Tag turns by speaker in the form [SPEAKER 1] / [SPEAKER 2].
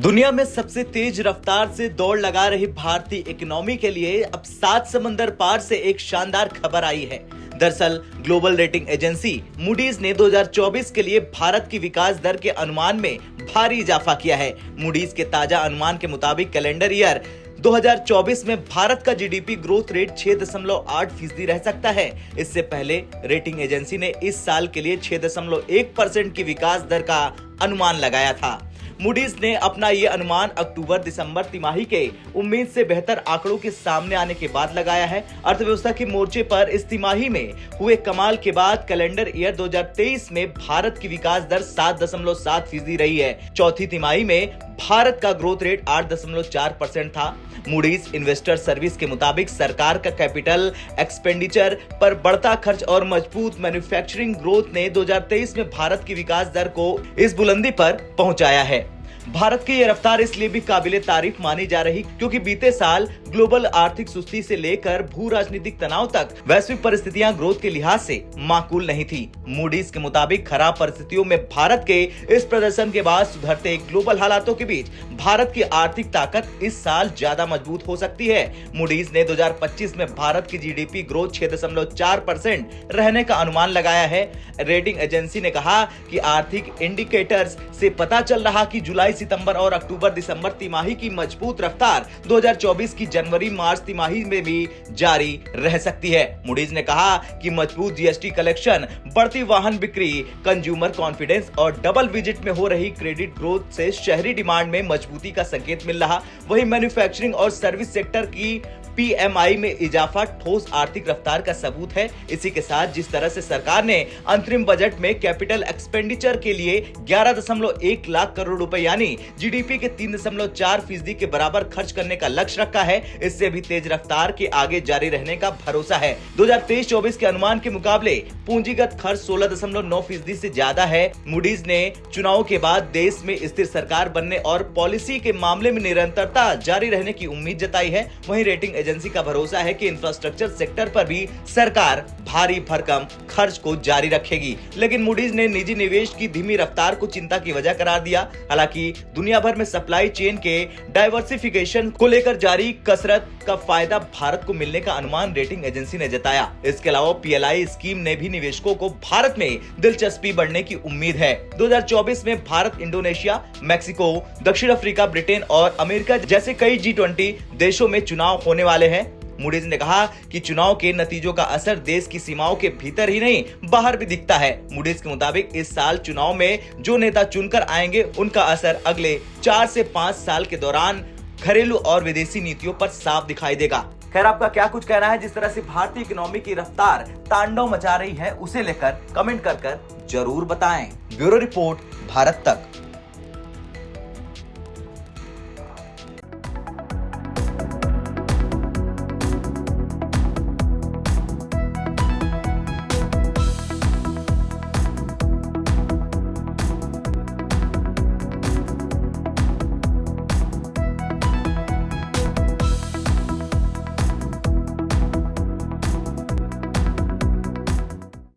[SPEAKER 1] दुनिया में सबसे तेज रफ्तार से दौड़ लगा रही भारतीय इकोनॉमी के लिए अब 7 समंदर पार से एक शानदार खबर आई है। दरअसल ग्लोबल रेटिंग एजेंसी मूडीज ने 2024 के लिए भारत की विकास दर के अनुमान में भारी इजाफा किया है। मूडीज के ताजा अनुमान के मुताबिक कैलेंडर ईयर 2024 में भारत का जीडीपी ग्रोथ रेट 6.8% रह सकता है। इससे पहले रेटिंग एजेंसी ने इस साल के लिए 6.1% की विकास दर का अनुमान लगाया था। मूडीज ने अपना ये अनुमान अक्टूबर-दिसंबर तिमाही के उम्मीद से बेहतर आंकड़ों के सामने आने के बाद लगाया है। अर्थव्यवस्था के मोर्चे पर इस तिमाही में हुए कमाल के बाद कैलेंडर ईयर 2023 में भारत की विकास दर 7.7% रही है। चौथी तिमाही में भारत का ग्रोथ रेट 8.4% था। मूडीज इन्वेस्टर सर्विस के मुताबिक सरकार का कैपिटल एक्सपेंडिचर पर बढ़ता खर्च और मजबूत मैन्युफैक्चरिंग ग्रोथ ने 2023 में भारत की विकास दर को इस बुलंदी पर पहुंचाया है। भारत की यह रफ्तार इसलिए भी काबिले तारीफ मानी जा रही क्योंकि बीते साल ग्लोबल आर्थिक सुस्ती से लेकर भू राजनीतिक तनाव तक वैश्विक परिस्थितियां ग्रोथ के लिहाज से माकूल नहीं थी। मूडीज के मुताबिक खराब परिस्थितियों में भारत के इस प्रदर्शन के बाद सुधरते ग्लोबल हालातों के बीच भारत की आर्थिक ताकत इस साल ज्यादा मजबूत हो सकती है। मूडीज ने 2025 में भारत की जीडीपी ग्रोथ 6.4% रहने का अनुमान लगाया है। रेटिंग एजेंसी ने कहा कि आर्थिक इंडिकेटर्स से पता चल रहा कि जुलाई सितंबर और अक्टूबर-दिसंबर तिमाही की मजबूत रफ्तार 2024 की जनवरी-मार्च तिमाही में भी जारी रह सकती है। मूडीज ने कहा कि मजबूत जीएसटी कलेक्शन, बढ़ती वाहन बिक्री, कंज्यूमर कॉन्फिडेंस और डबल विजिट में हो रही क्रेडिट ग्रोथ से शहरी डिमांड में मजबूती का संकेत मिल रहा। वहीं मैन्युफैक्चरिंग और सर्विस सेक्टर की पीएमआई में इजाफा ठोस आर्थिक रफ्तार का सबूत है। इसी के साथ जिस तरह से सरकार ने अंतरिम बजट में कैपिटल एक्सपेंडिचर के लिए 11.1 लाख करोड़ रुपए यानी जीडीपी के 3.4% के बराबर खर्च करने का लक्ष्य रखा है, इससे भी तेज रफ्तार के आगे जारी रहने का भरोसा है। 2023-24 के अनुमान के मुकाबले पूंजीगत खर्च 16.9% से ज्यादा है। मूडीज ने चुनाव के बाद देश में स्थिर सरकार बनने और पॉलिसी के मामले में निरंतरता जारी रहने की उम्मीद जताई है। वहीं रेटिंग एजेंसी का भरोसा है कि इंफ्रास्ट्रक्चर सेक्टर पर भी सरकार भारी भरकम खर्च को जारी रखेगी। लेकिन मूडीज ने निजी निवेश की धीमी रफ्तार को चिंता की वजह करार दिया। हालांकि दुनिया भर में सप्लाई चेन के डाइवर्सिफिकेशन को लेकर जारी कसरत का फायदा भारत को मिलने का अनुमान रेटिंग एजेंसी ने जताया। इसके अलावा पीएलआई स्कीम ने भी निवेशकों को भारत में दिलचस्पी बढ़ने की उम्मीद है। 2024 में भारत, इंडोनेशिया, मैक्सिको, दक्षिण अफ्रीका, ब्रिटेन और अमेरिका जैसे कई G20 देशों में चुनाव होने वाले हैं। मूडीज ने कहा कि चुनाव के नतीजों का असर देश की सीमाओं के भीतर ही नहीं बाहर भी दिखता है। मूडीज के मुताबिक इस साल चुनाव में जो नेता चुनकर आएंगे उनका असर अगले 4 से 5 साल के दौरान घरेलू और विदेशी नीतियों पर साफ दिखाई देगा। खैर, आपका क्या कुछ कहना है? जिस तरह से भारतीय इकोनॉमी की रफ्तार तांडव मचा रही है, उसे लेकर कमेंट कर जरूर बताएं। ब्यूरो रिपोर्ट, भारत तक।